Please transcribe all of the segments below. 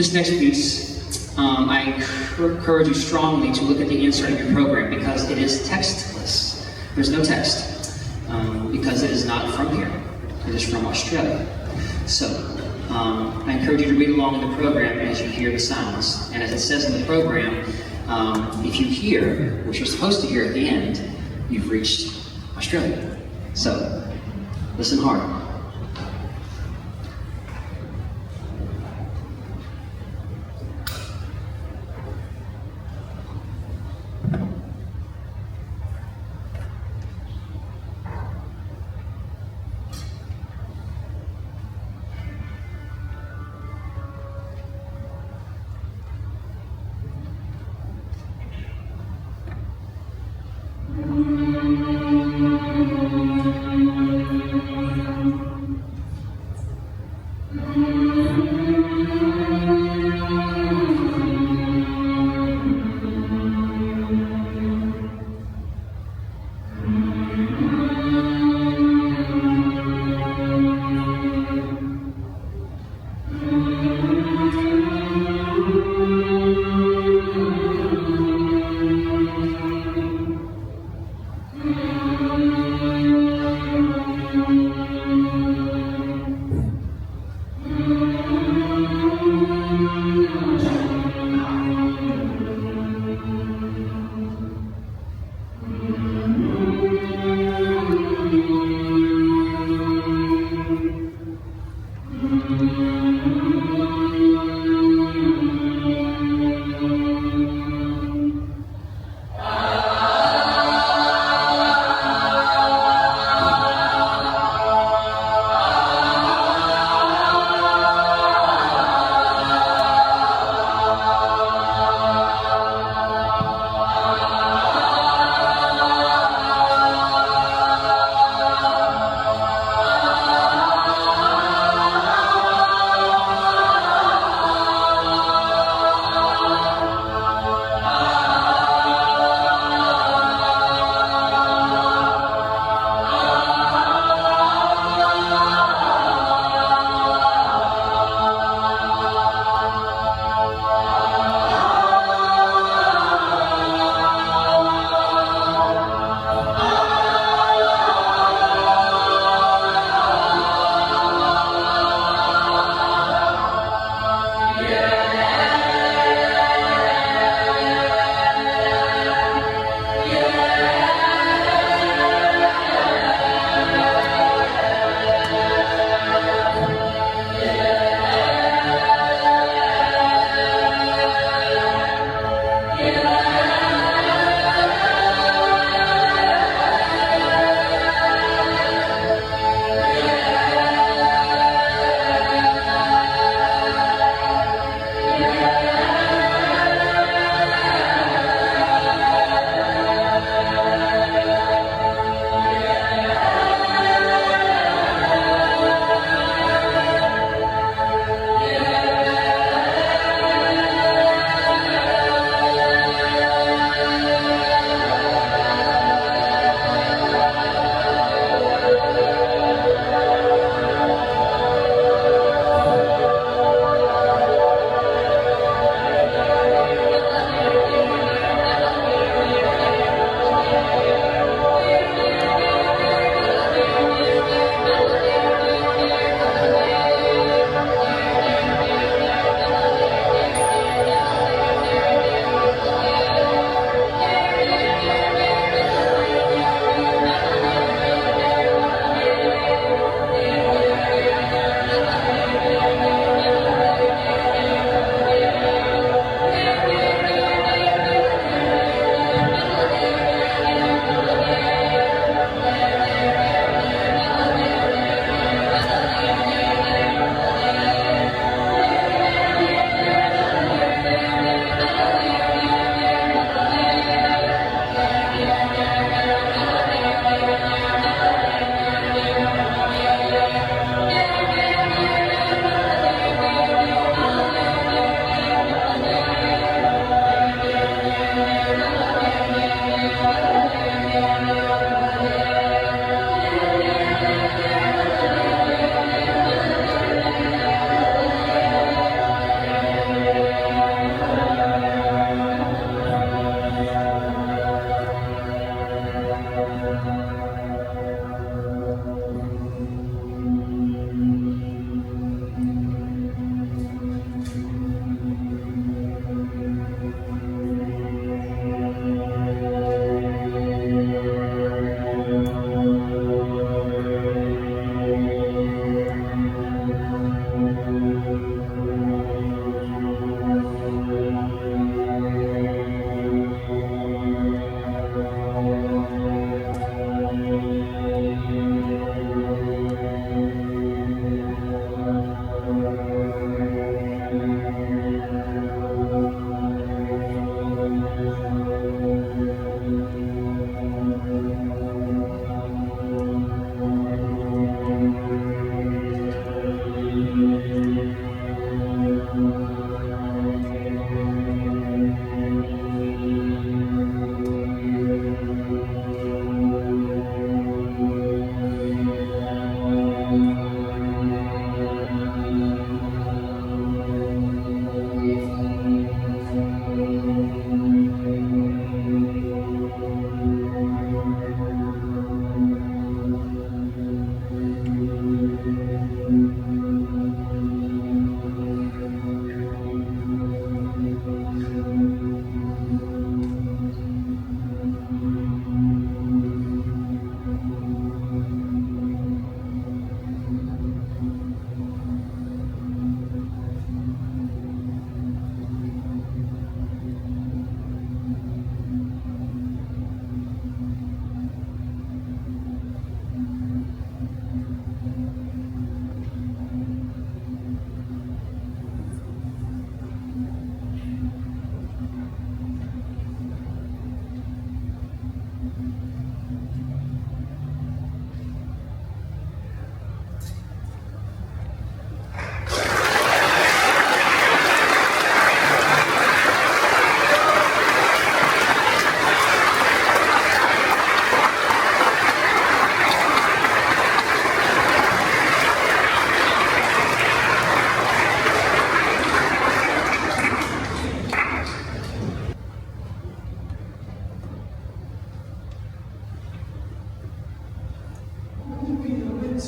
This next piece, I encourage you strongly to look at the insert of your program because it is textless. There's no text because it is not from here. It is from Australia. So I encourage you to read along in the program as you hear the sounds. And as it says in the program, if you hear what you're supposed to hear at the end, you've reached Australia. So listen hard.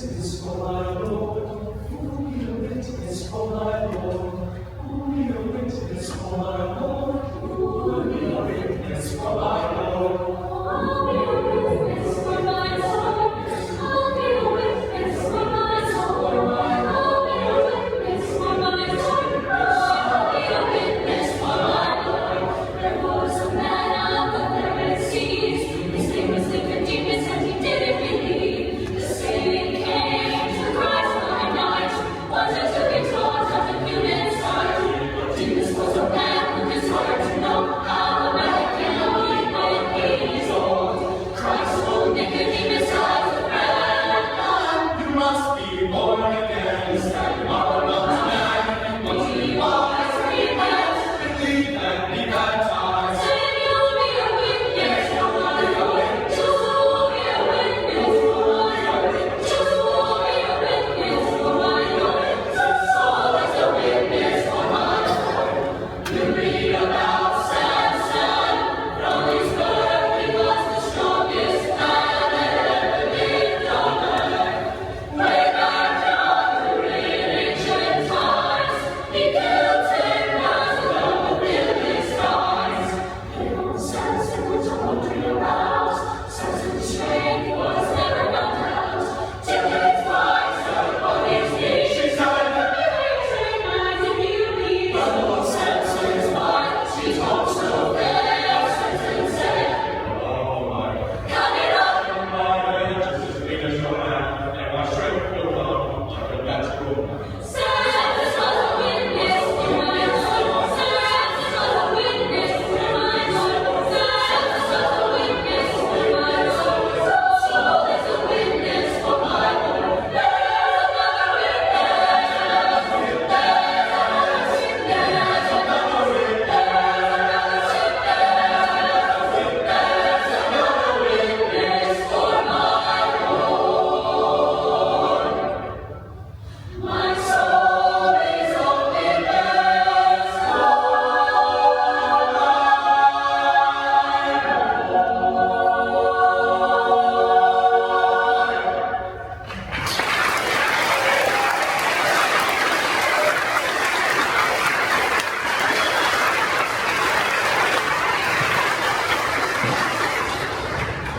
witness for my Lord. Only a witness for my Lord. Only a witness for my Lord. Only a witness for my Lord. Only a witness for my Lord. Only a witness for my Lord. Only a witness for my Lord. Only a witness for my Lord. There was a man out of the Red Seas. His name was Nicodemus, and he didn't believe. The saying came to Christ by night. Wanted to be taught of the human sight. Nicodemus was a man who is hard to know. How a man can believe when he is old. Christ told Nicodemus as a friend, you must be born again. That you are not a man, but you are a free man. Believe and be baptized. Then you'll be a witness for my Lord. You'll be a witness for my Lord. You'll be a witness for my Lord. Always a witness for my Lord. You read about Samson. From his birth he was the strongest man that ever lived on earth. Way back down through ancient times, he killed 10,000 with his eyes. Samson was a wandering around. Samson's strength was never run out. Till his wife stood on his knees. She said, Samson's wife, she talks so fast. Samson said, cut it off. Samson was a witness for my Lord. Samson was a witness for my Lord. Samson was a witness for my Lord. Saul is a witness for my Lord. There's another witness. There's another witness. Another witness for my Lord. My soul is a witness for my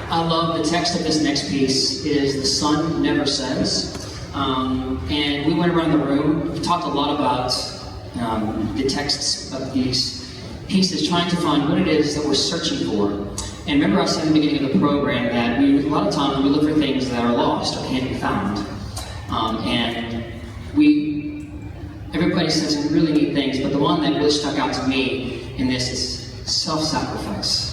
I love the text of this next piece. It is "The Sun Never Says." And we went around the room, we talked a lot about the texts of these pieces, trying to find what it is that we're searching for. And remember I said in the beginning of the program that a lot of times we look for things that are lost or can't be found. And everybody says some really neat things, but the one that really stuck out to me in this is self-sacrifice.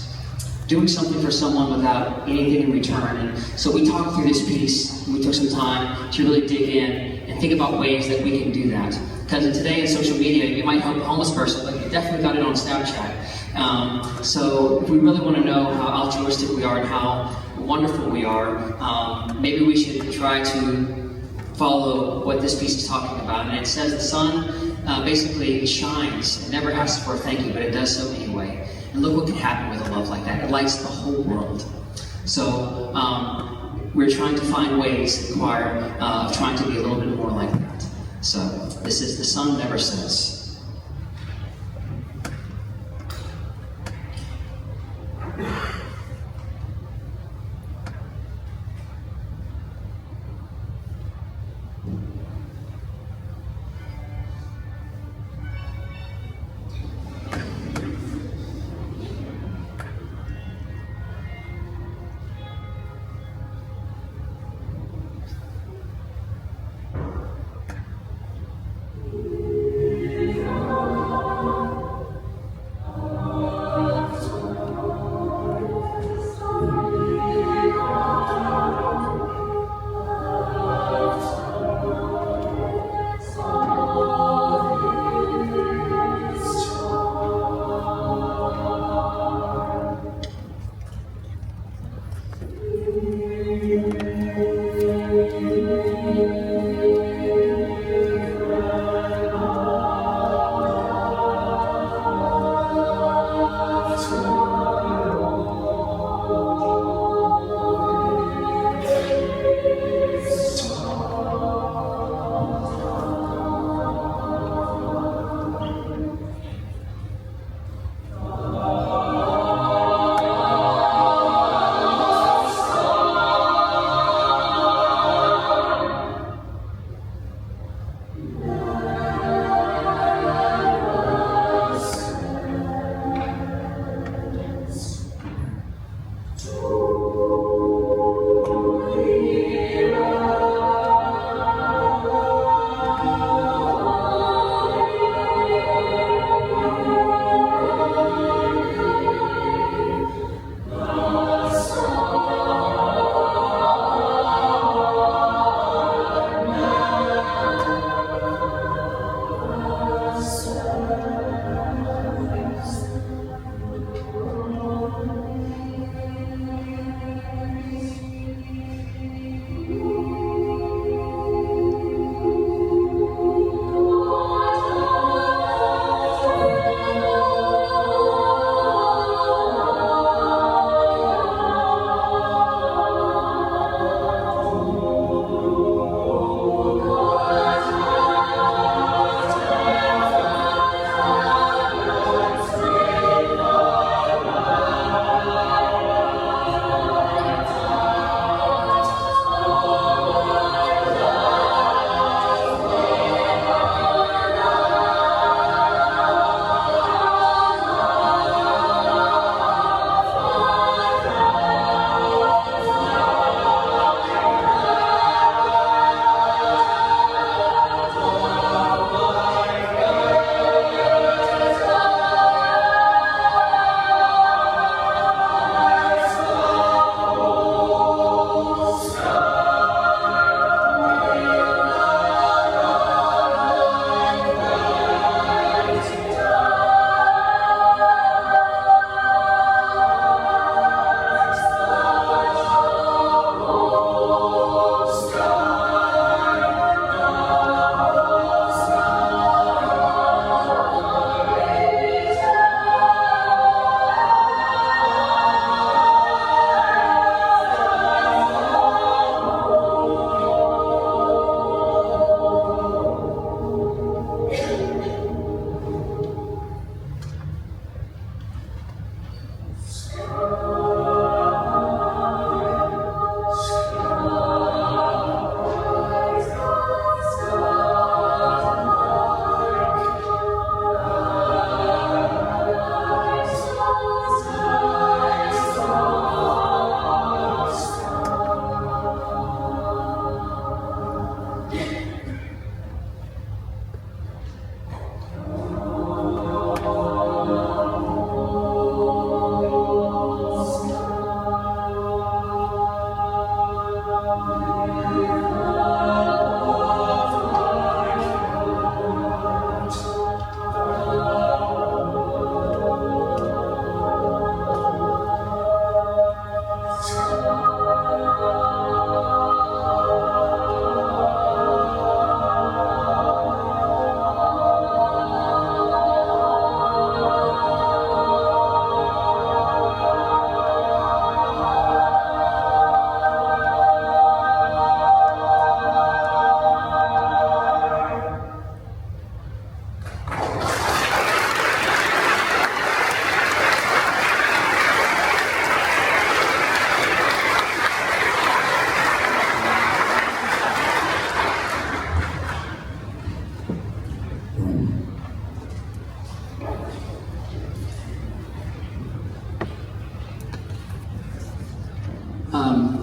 Doing something for someone without anything in return. And so we talked through this piece, and we took some time to really dig in and think about ways that we can do that. Because today in social media, you might help a homeless person, but you definitely got it on Snapchat. So if we really want to know how altruistic we are and how wonderful we are, maybe we should try to follow what this piece is talking about. And it says the sun basically shines. It never asks for a thank you, but it does so anyway. And look what can happen with a love like that. It lights the whole world. So we're trying to find ways in the choir of trying to be a little bit more like that. So this is "The Sun Never Says."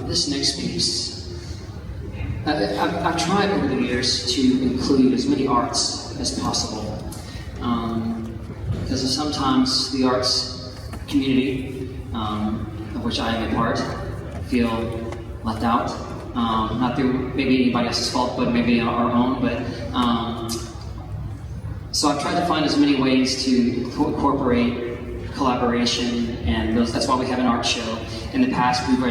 This next piece, I've tried over the years to include as many arts as possible, because sometimes the arts community, of which I am a part, feel left out. Not through maybe anybody else's fault, but maybe our own. So I've tried to find as many ways to incorporate collaboration, and that's why we have an art show. In the past, we've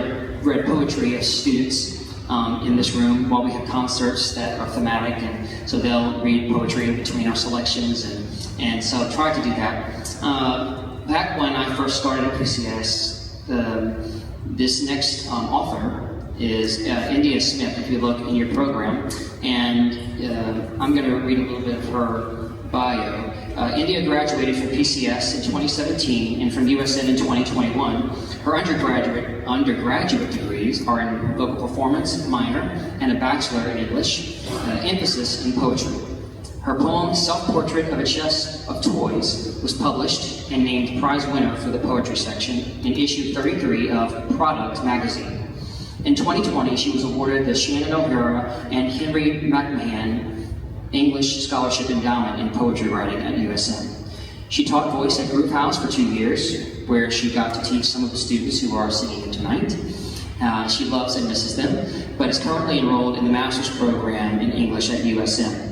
read poetry as students in this room while we have concerts that are thematic, and so they'll read poetry in between our selections, and so I've tried to do that. Back when I first started at PCS, this next author is India Smith, if you look in your program, and I'm going to read a little bit of her bio. India graduated from PCS in 2017 and from USN in 2021. Her undergraduate degrees are in vocal performance, minor, and a bachelor in English, emphasis in poetry. Her poem, Self-Portrait of a Chest of Toys, was published and named prize winner for the poetry section in issue 33 of Product magazine. In 2020, she was awarded the Shannon O'Hara and Henry McMahon English Scholarship Endowment in Poetry Writing at USN. She taught voice at Groove House for 2 years, where she got to teach some of the students who are singing here tonight. She loves and misses them, but is currently enrolled in the master's program in English at USN.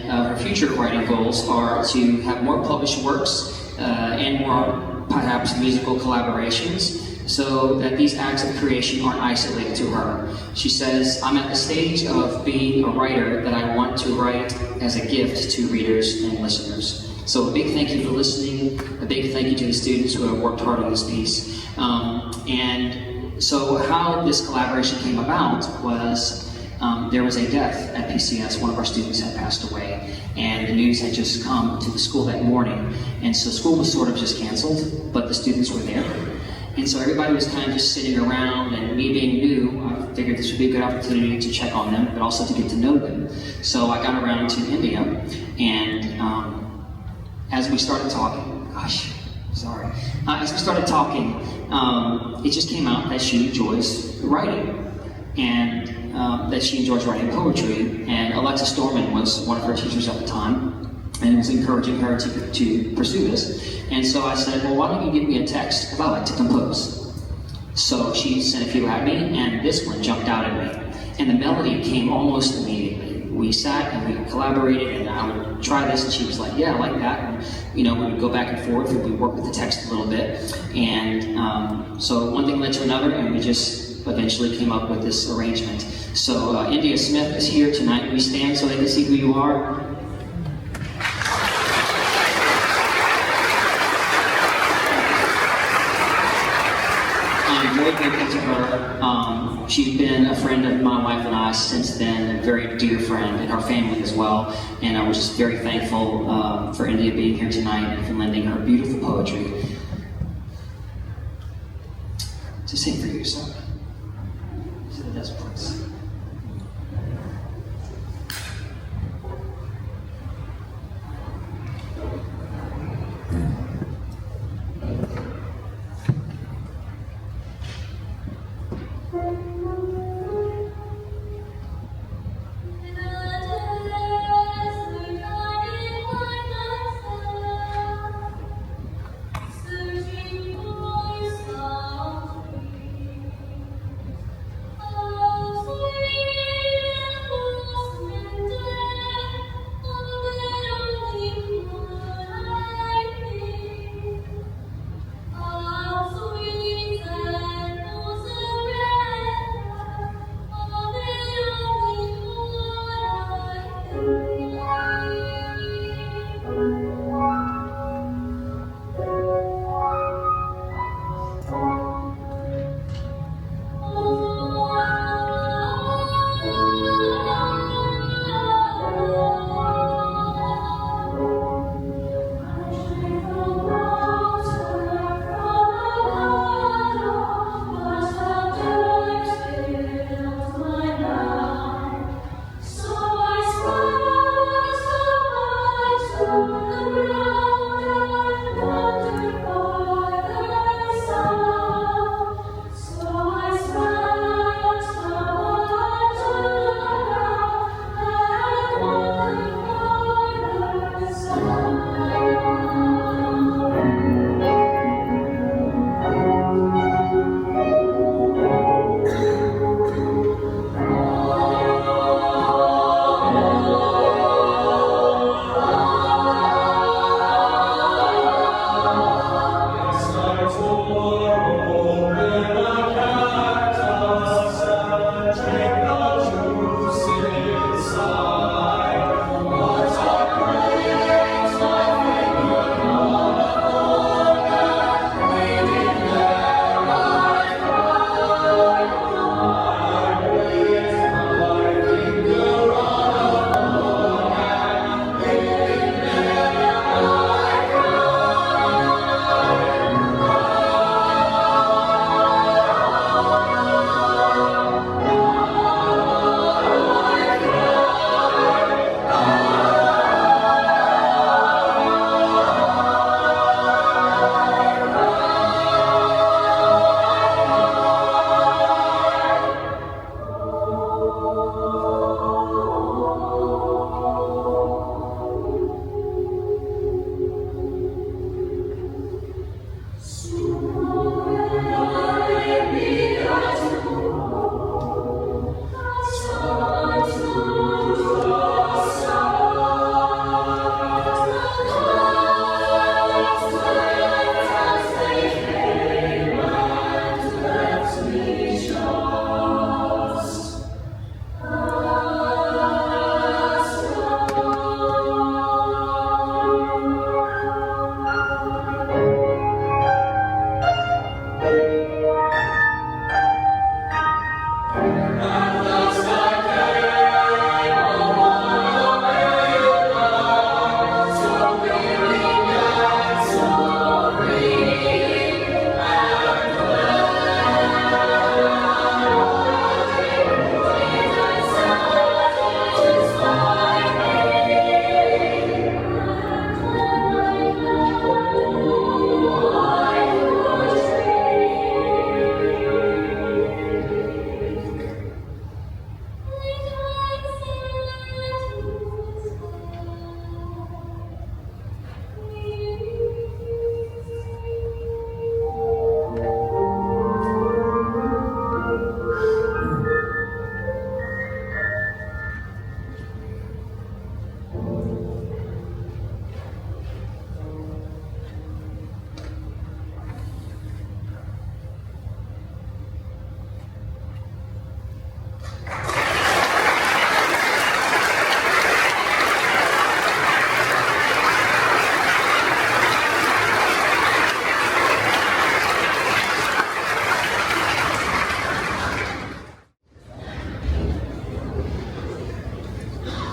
Her future writing goals are to have more published works and more, perhaps, musical collaborations, so that these acts of creation aren't isolated to her. She says, I'm at the stage of being a writer that I want to write as a gift to readers and listeners. So a big thank you for listening, a big thank you to the students who have worked hard on this piece. And so how this collaboration came about was there was a death at PCS. One of our students had passed away, and the news had just come to the school that morning. And so school was sort of just canceled, but the students were there. And so everybody was kind of just sitting around, and me being new, I figured this would be a good opportunity to check on them, but also to get to know them. So I got around to India, and as we started talking, as we started talking, it just came out that she enjoys writing, and that she enjoys writing poetry. And Alexis Storman was one of her teachers at the time, and was encouraging her to pursue this. And so I said, well, why don't you give me a text, because I like to compose. So she sent a few at me, and this one jumped out at me. And the melody came almost immediately. We sat and we collaborated, and I would try this, and she was like, yeah, I like that. And, we would go back and forth, and we'd work with the text a little bit. And so one thing led to another, and we just eventually came up with this arrangement. So India Smith is here tonight. We stand so they can see who you are. Very grateful to her. She's been a friend of my wife and I since then, a very dear friend, and her family as well. And I was just very thankful for India being here tonight and for lending her beautiful poetry to sing for you. So, this is the best place. Oh,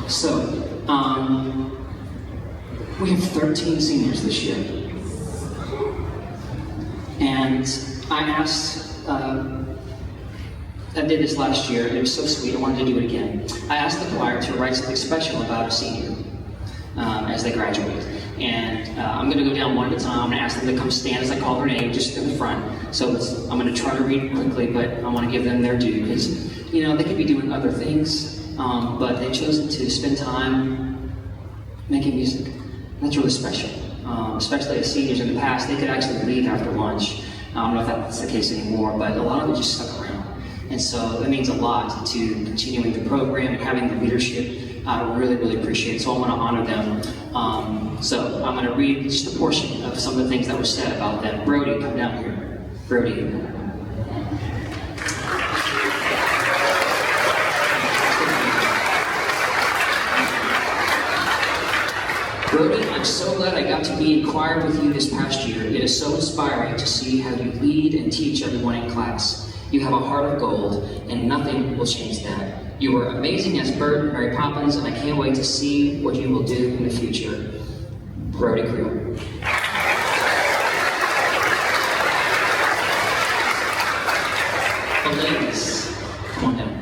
So, we have 13 seniors this year. And I asked, I did this last year, and it was so sweet, I wanted to do it again. I asked the choir to write something special about a senior as they graduate. And I'm going to go down one at a time. I'm going to ask them to come stand as I call their name, just in the front. So I'm going to try to read quickly, but I want to give them their due, because, you know, they could be doing other things, but they've chosen to spend time making music. That's really special. Especially as seniors in the past, they could actually leave after lunch. I don't know if that's the case anymore, but a lot of them just stuck around. And so it means a lot to continuing the program and having the leadership. I really, really appreciate it. So I want to honor them. So I'm going to read just a portion of some of the things that were said about them. Brody, come down here. Brody. Brody, I'm so glad I got to be in choir with you this past year. It is so inspiring to see how you lead and teach everyone in class. You have a heart of gold, and nothing will change that. You were amazing as Bert and Mary Poppins, and I can't wait to see what you will do in the future. Brody Creel. Ladies, come on down.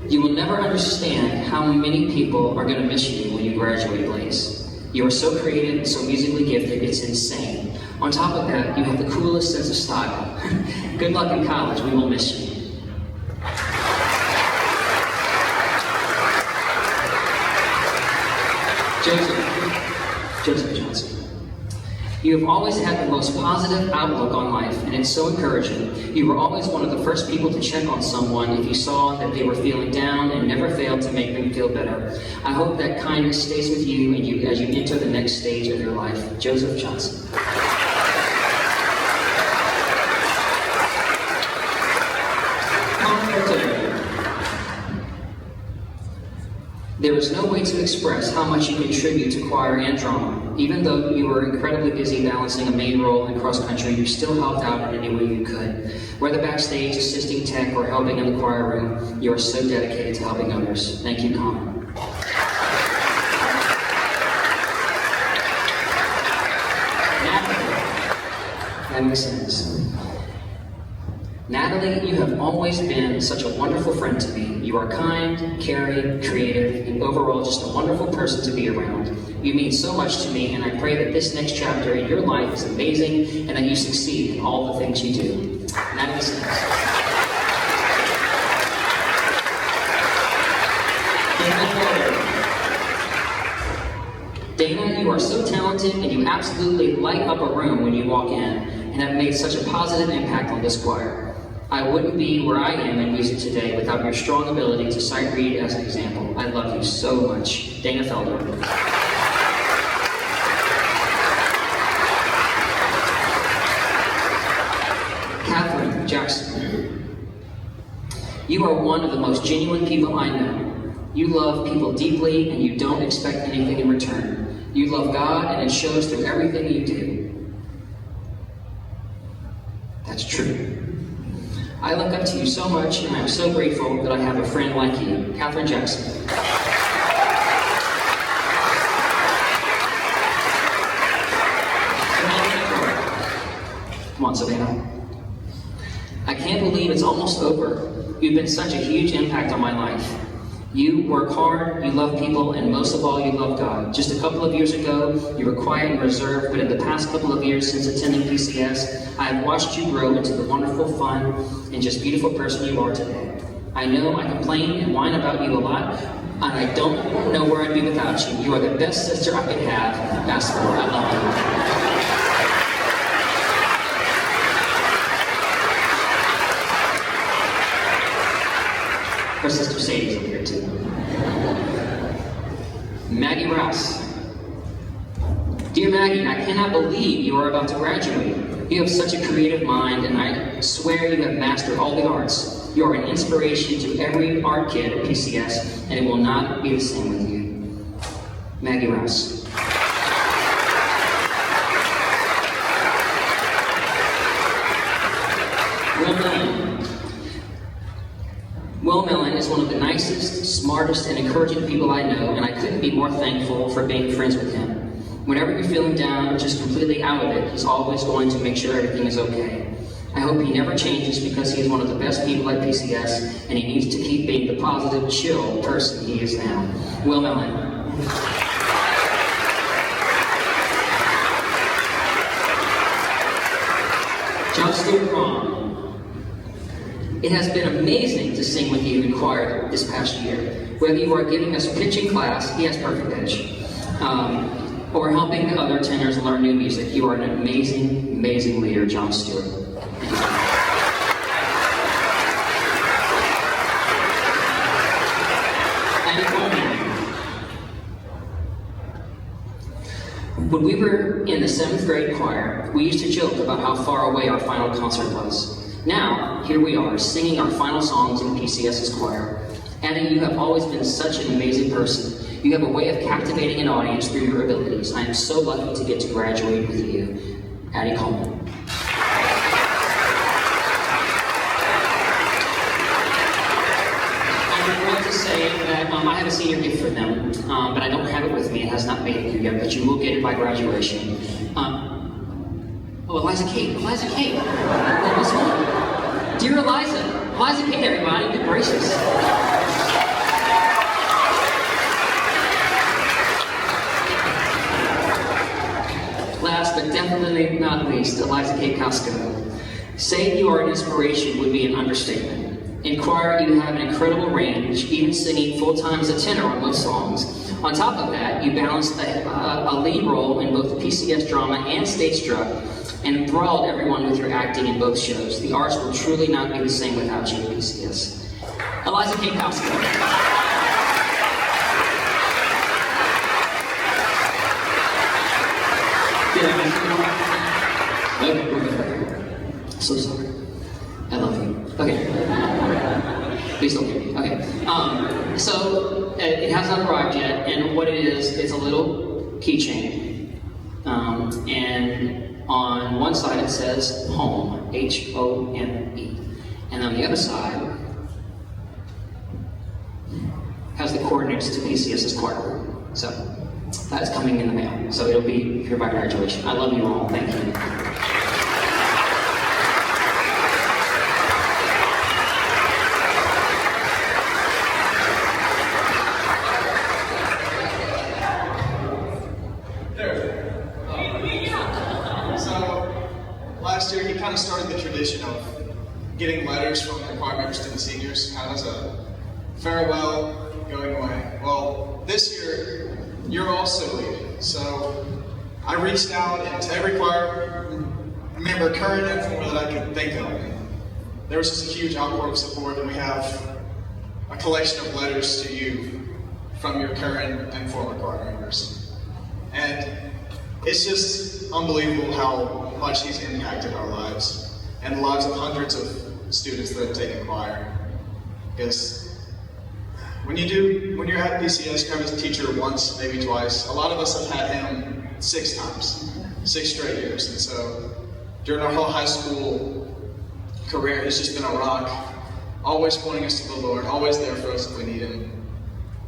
You will never understand how many people are going to miss you when you graduate, Blaize. You are so creative and so musically gifted, it's insane. On top of that, you have the coolest sense of style. Good luck in college, we will miss you. Joseph Johnson. You have always had the most positive outlook on life, and it's so encouraging. You were always one of the first people to check on someone if you saw that they were feeling down, and never failed to make them feel better. I hope that kindness stays with you, and as you enter the next stage of your life. Joseph Johnson. is no way to express how much you contribute to choir and drama. Even though you were incredibly busy balancing a main role in cross country, you still helped out in any way you could. Whether backstage, assisting tech, or helping in the choir room, you are so dedicated to helping others. Thank you, Connor. That makes sense. Natalie, you have always been such a wonderful friend to me. You are kind, caring, creative, and overall just a wonderful person to be around. You mean so much to me, and I pray that this next chapter in your life is amazing and that you succeed in all the things you do. Natalie Sims. Dana, you are so talented and you absolutely light up a room when you walk in and have made such a positive impact on this choir. I wouldn't be where I am in music today without your strong ability to sight read as an example. I love you so much. Dana Felder. Katherine Jackson. You are one of the most genuine people I know. You love people deeply and you don't expect anything in return. You love God and it shows through everything you do. That's true. I look up to you so much and I'm so grateful that I have a friend like you. Katherine Jackson. Come on, Savannah. I can't believe it's almost over. You've been such a huge impact on my life. You work hard, you love people, and most of all, you love God. Just a couple of years ago, you were quiet and reserved, but in the past couple of years since attending PCS, I have watched you grow into the wonderful, fun, and just beautiful person you are today. I know I complain and whine about you a lot, and I don't know where I'd be without you. You are the best sister I could have. Ask for. I love you. Her sister Sadie's up here too. Maggie Rouse. Dear Maggie, I cannot believe you are about to graduate. You have such a creative mind, and I swear you have mastered all the arts. You are an inspiration to every art kid at PCS, and it will not be the same with you. Maggie Rouse. Mellen is one of the nicest, smartest, and encouraging people I know, and I couldn't be more thankful for being friends with him. Whenever you're feeling down or just completely out of it, he's always going to make sure everything is okay. I hope he never changes because he is one of the best people at PCS, and he needs to keep being the positive, chill person he is now. Mellen. Hrom. It has been amazing to sing with you in choir this past year. Whether you are giving us pitching class, he has perfect pitch, or helping the other tenors learn new music, you are an amazing, amazing leader, John Stewart. When we were in the 7th grade choir, we used to joke about how far away our final concert was. Now, here we are, singing our final songs in PCS's choir. Addie, you have always been such an amazing person. You have a way of captivating an audience through your abilities. I am so lucky to get to graduate with you. Addie Coleman. I want to say that I have a senior gift for them, but I don't have it with me. It has not made it here yet, but you will get it by graduation. Oh, Eliza Kate. That was one. Dear Eliza Kate, everybody, good gracious. Last but definitely not least, Eliza Kate Kosko. Saying you are an inspiration would be an understatement. In choir, you have an incredible range, even singing full-time as a tenor on most songs. On top of that, you balanced a lead role in both the PCS drama and stage struck, and enthralled everyone with your acting in both shows. The arts will truly not be the same without you at PCS. Eliza Kate Kosko. Okay. So sorry. I love you. Okay. Please don't hear me. Okay. So it has not arrived yet, and what it is, it's a little keychain. And on one side it says Home, H-O-M-E. And on the other side has the coordinates to PCS's choir. So that's coming in the mail. So it'll be here by graduation. I love you all. Thank you. Last year, he kind of started the tradition of getting letters from the choir members to the seniors, kind of as a farewell, going away. Well, this year, you're also leaving. So I reached out and to every choir member, current and former, that I could think of. There was just a huge outpour of support, and we have a collection of letters to you from your current and former choir members. And it's just unbelievable how much he's impacted our lives and the lives of hundreds of students that have taken choir. Because when you're at PCS, kind of as a teacher once, maybe twice, a lot of us have had him 6 times, 6 straight years. And so during our whole high school career, he's just been a rock, always pointing us to the Lord, always there for us if we need him.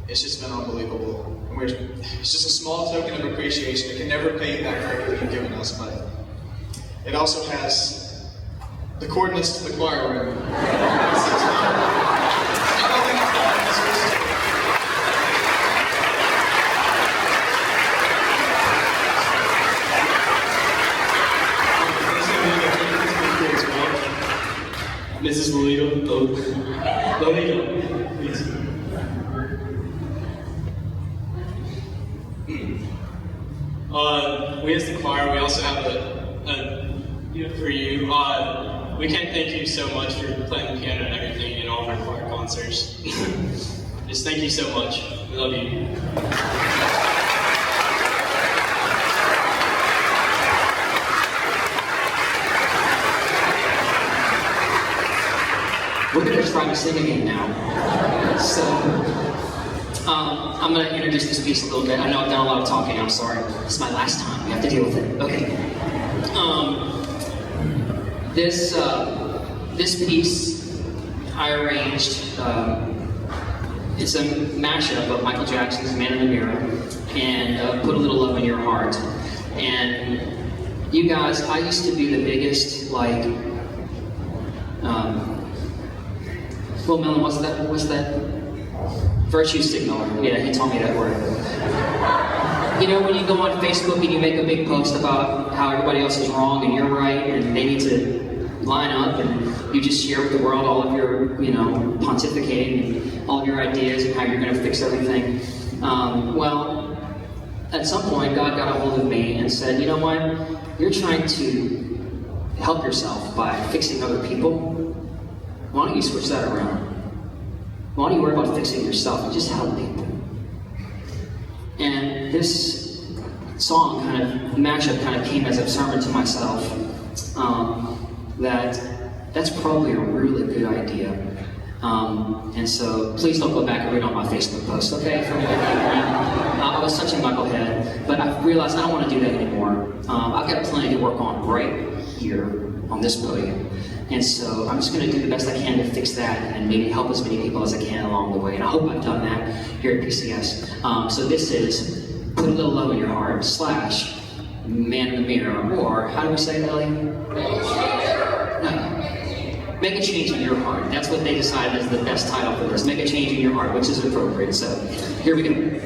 It's just been unbelievable. And it's just a small token of appreciation. It can never pay you back for everything you've given us, but it also has the coordinates to the choir room. Mrs. Lolito, please. We as the choir, we also have for you. We can't thank you so much for playing the piano and everything in all of our choir concerts. Just thank you so much. We love you. We're going to try to sing again now. So, I'm going to introduce this piece a little bit. I know I've done a lot of talking, I'm sorry. It's my last time, we have to deal with it. Okay. This piece I arranged, it's a mashup of Michael Jackson's Man in the Mirror and Put a Little Love in Your Heart. And you guys, I used to be the biggest, like, well, Mellen, what's that? Virtue signaler. Yeah, he told me that word. You know, when you go on Facebook and you make a big post about how everybody else is wrong and you're right and they need to line up, and you just share with the world all of your, pontificating and all of your ideas and how you're going to fix everything. Well, at some point, God got a hold of me and said, you know what? You're trying to help yourself by fixing other people. Why don't you switch that around? Why don't you worry about fixing yourself and just help people? And this song mashup kind of came as a sermon to myself, that's probably a really good idea. And so please don't go back and read on my Facebook post, okay? I was such a knucklehead, but I realized I don't want to do that anymore. I've got plenty to work on right here on this podium. And so I'm just going to do the best I can to fix that and maybe help as many people as I can along the way. And I hope I've done that here at PCS. So this is Put a Little Love in Your Heart / Man in the Mirror, or how do we say it, Ellie? No. Make a Change in Your Heart. That's what they decided is the best title for this. Make a Change in Your Heart, which is appropriate. So here we go.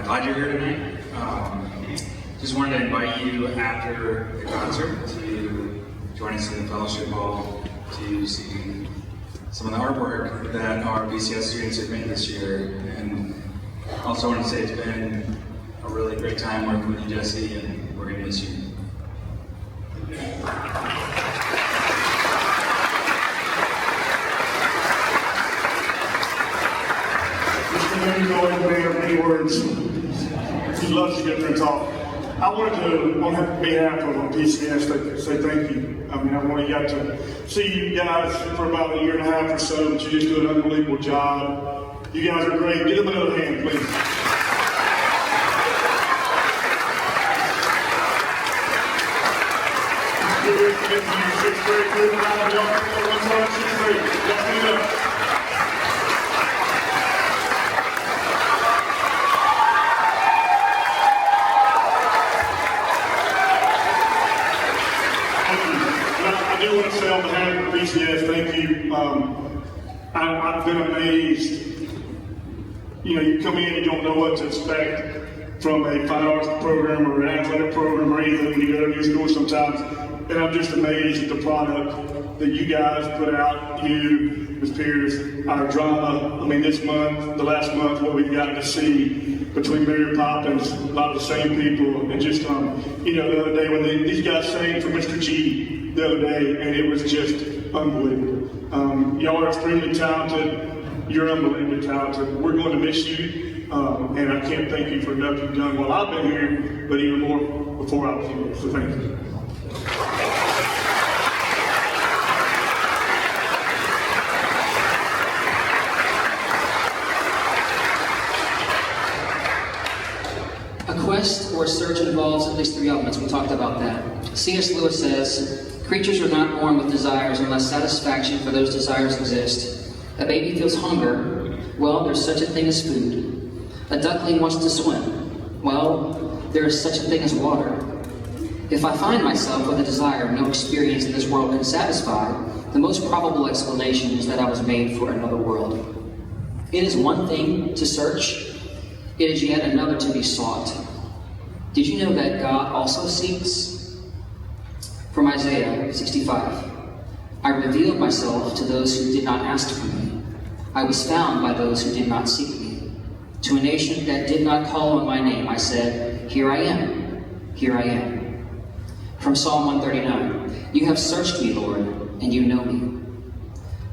Glad you're here tonight. Just wanted to invite you after the concert to join us in the fellowship hall to see some of the artwork that our BCS students have made this year. And also want to say it's been a really great time working with you, Jesse, and we're going to miss you. Let me go into there many words. He loves to get there and talk. I wanted to, on behalf of PCS, say thank you. I mean, I've only got to see you guys for about a year and a half or so, but you just do an unbelievable job. You guys are great. Give them another hand, please. good. Thank you. Sixth grade, good. Y'all come on, one time, sixth grade. Y'all stand up. I do want to say on behalf of the BCS, thank you. I've been amazed. You know, you come in, you don't know what to expect from a fine arts program or an athletic program or anything when you go to new school sometimes. And I'm just amazed at the product that you guys put out, you, Ms. Pierce, our drama. I mean, this month, the last month, what we've gotten to see between Mary Poppins, a lot of the same people, and just, you know, the other day when these guys sang for Mr. G the other day, and it was just unbelievable. Y'all are extremely talented. You're unbelievably talented. We're going to miss you, and I can't thank you for enough you've done while I've been here, but even more before I was here, so thank you. A quest or a search involves at least three elements. We talked about that. C.S. Lewis says, creatures are not born with desires unless satisfaction for those desires exist. A baby feels hunger. Well, there's such a thing as food. A duckling wants to swim. Well, there is such a thing as water. If I find myself with a desire no experience in this world can satisfy, the most probable explanation is that I was made for another world. It is one thing to search. It is yet another to be sought. Did you know that God also seeks? From Isaiah 65. I revealed myself to those who did not ask for me. I was found by those who did not seek me. To a nation that did not call on my name, I said, here I am, here I am. From Psalm 139, you have searched me, Lord, and you know me.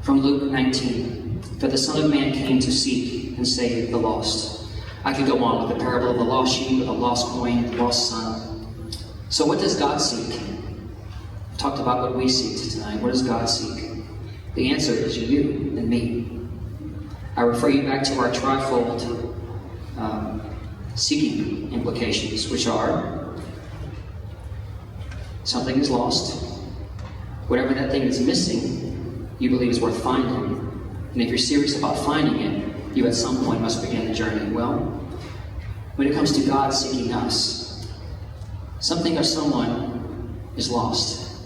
From Luke 19, for the Son of Man came to seek and save the lost. I could go on with the parable of the lost sheep, or the lost coin, the lost son. So what does God seek? I've talked about what we seek tonight. What does God seek? The answer is you and me. I refer you back to our trifold seeking implications, which are something is lost. Whatever that thing is missing, you believe is worth finding. And if you're serious about finding it, you at some point must begin the journey. Well, when it comes to God seeking us, something or someone is lost.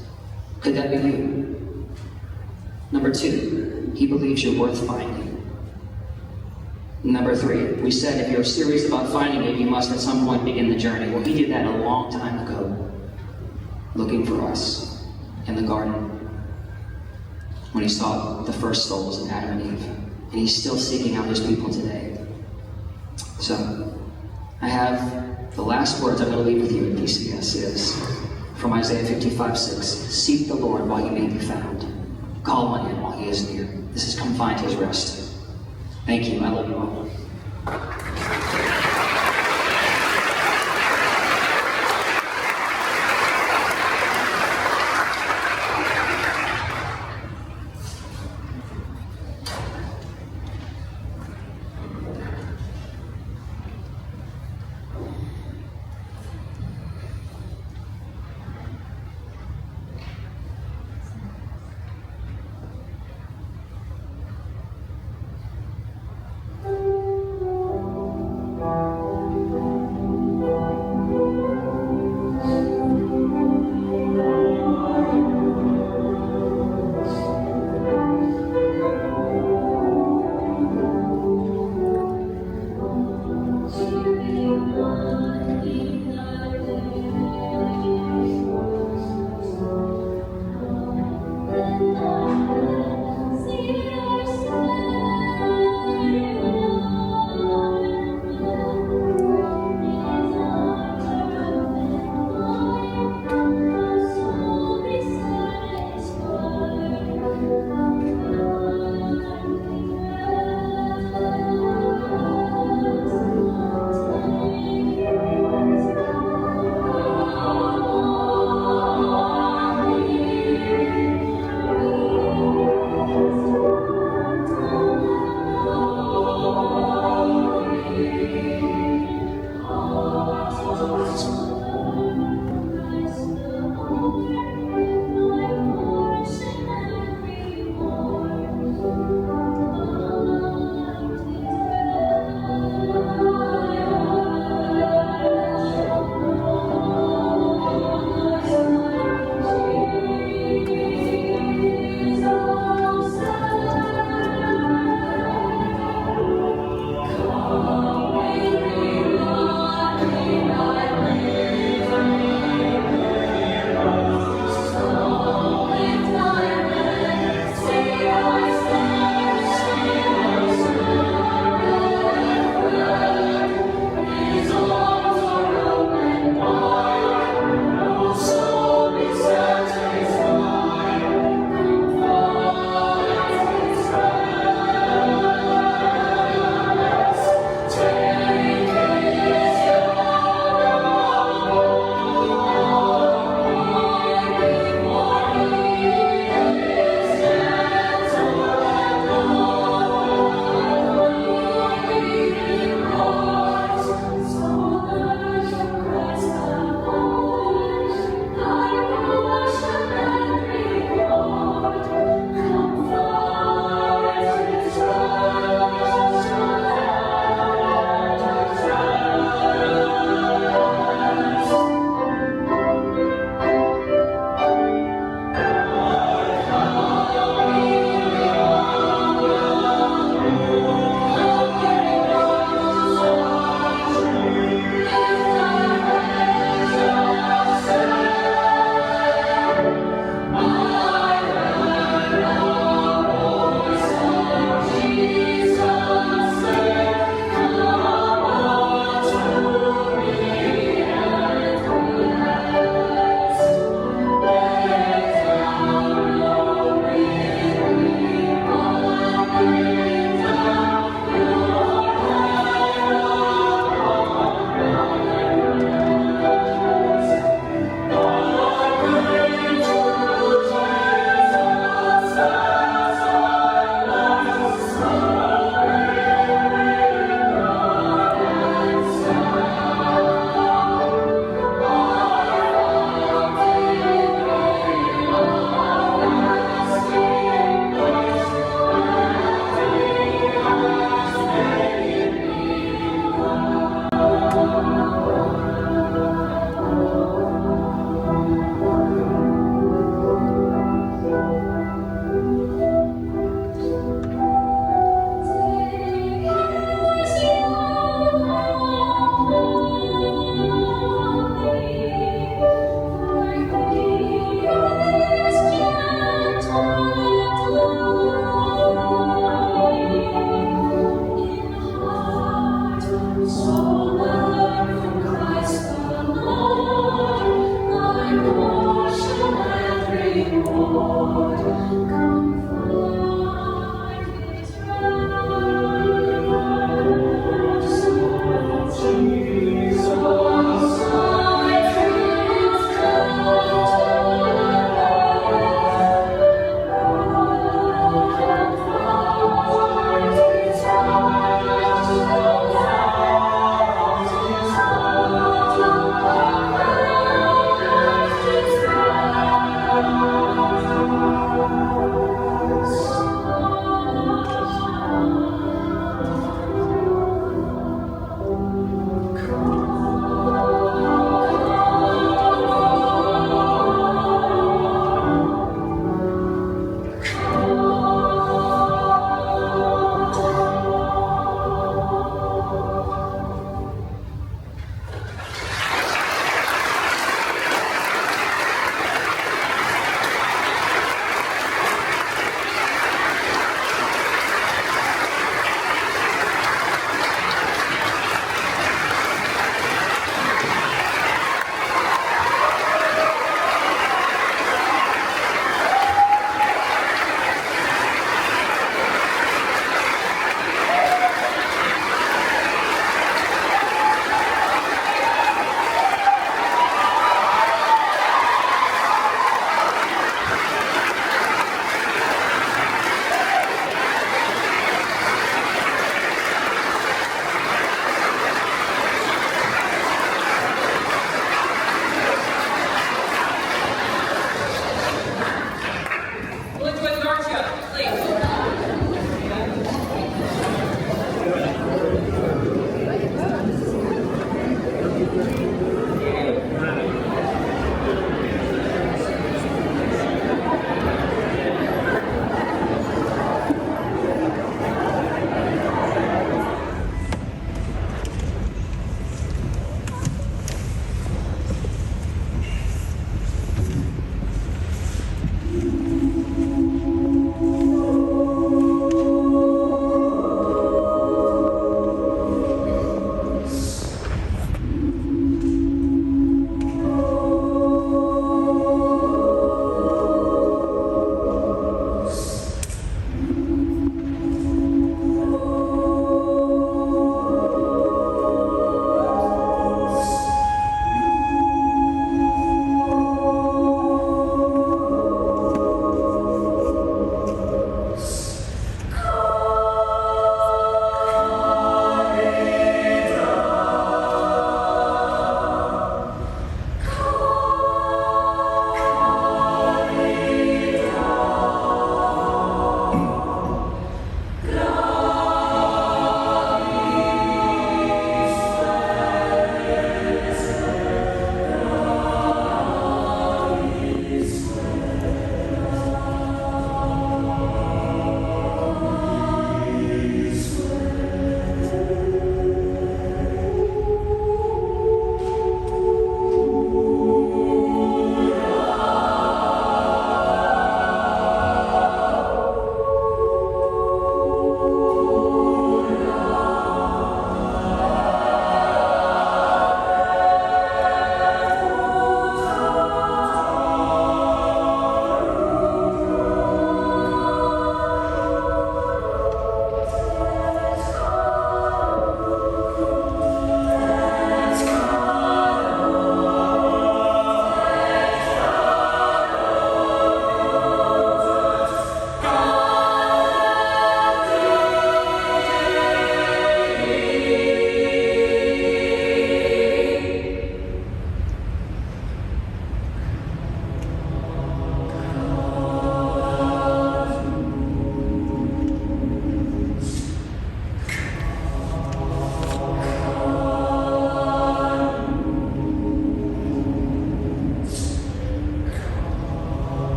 Could that be you? Number two, he believes you're worth finding. Number three, we said if you're serious about finding it, you must at some point begin the journey. Well, he did that a long time ago, looking for us in the garden when he saw the first souls in Adam and Eve. And he's still seeking out his people today. So, I have the last words I'm going to leave with you in PCS is from Isaiah 55:6. Seek the Lord while he may be found. Call on him while he is near. This is come find his rest. Thank you. I love you all.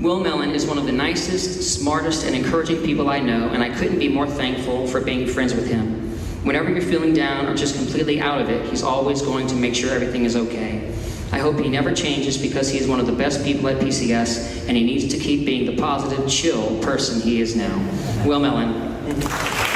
Will Mellen is one of the nicest, smartest, and encouraging people I know, and I couldn't be more thankful for being friends with him. Whenever you're feeling down or just completely out of it, he's always going to make sure everything is okay. I hope he never changes because he is one of the best people at PCS, and he needs to keep being the positive, chill person he is now. Will Mellen.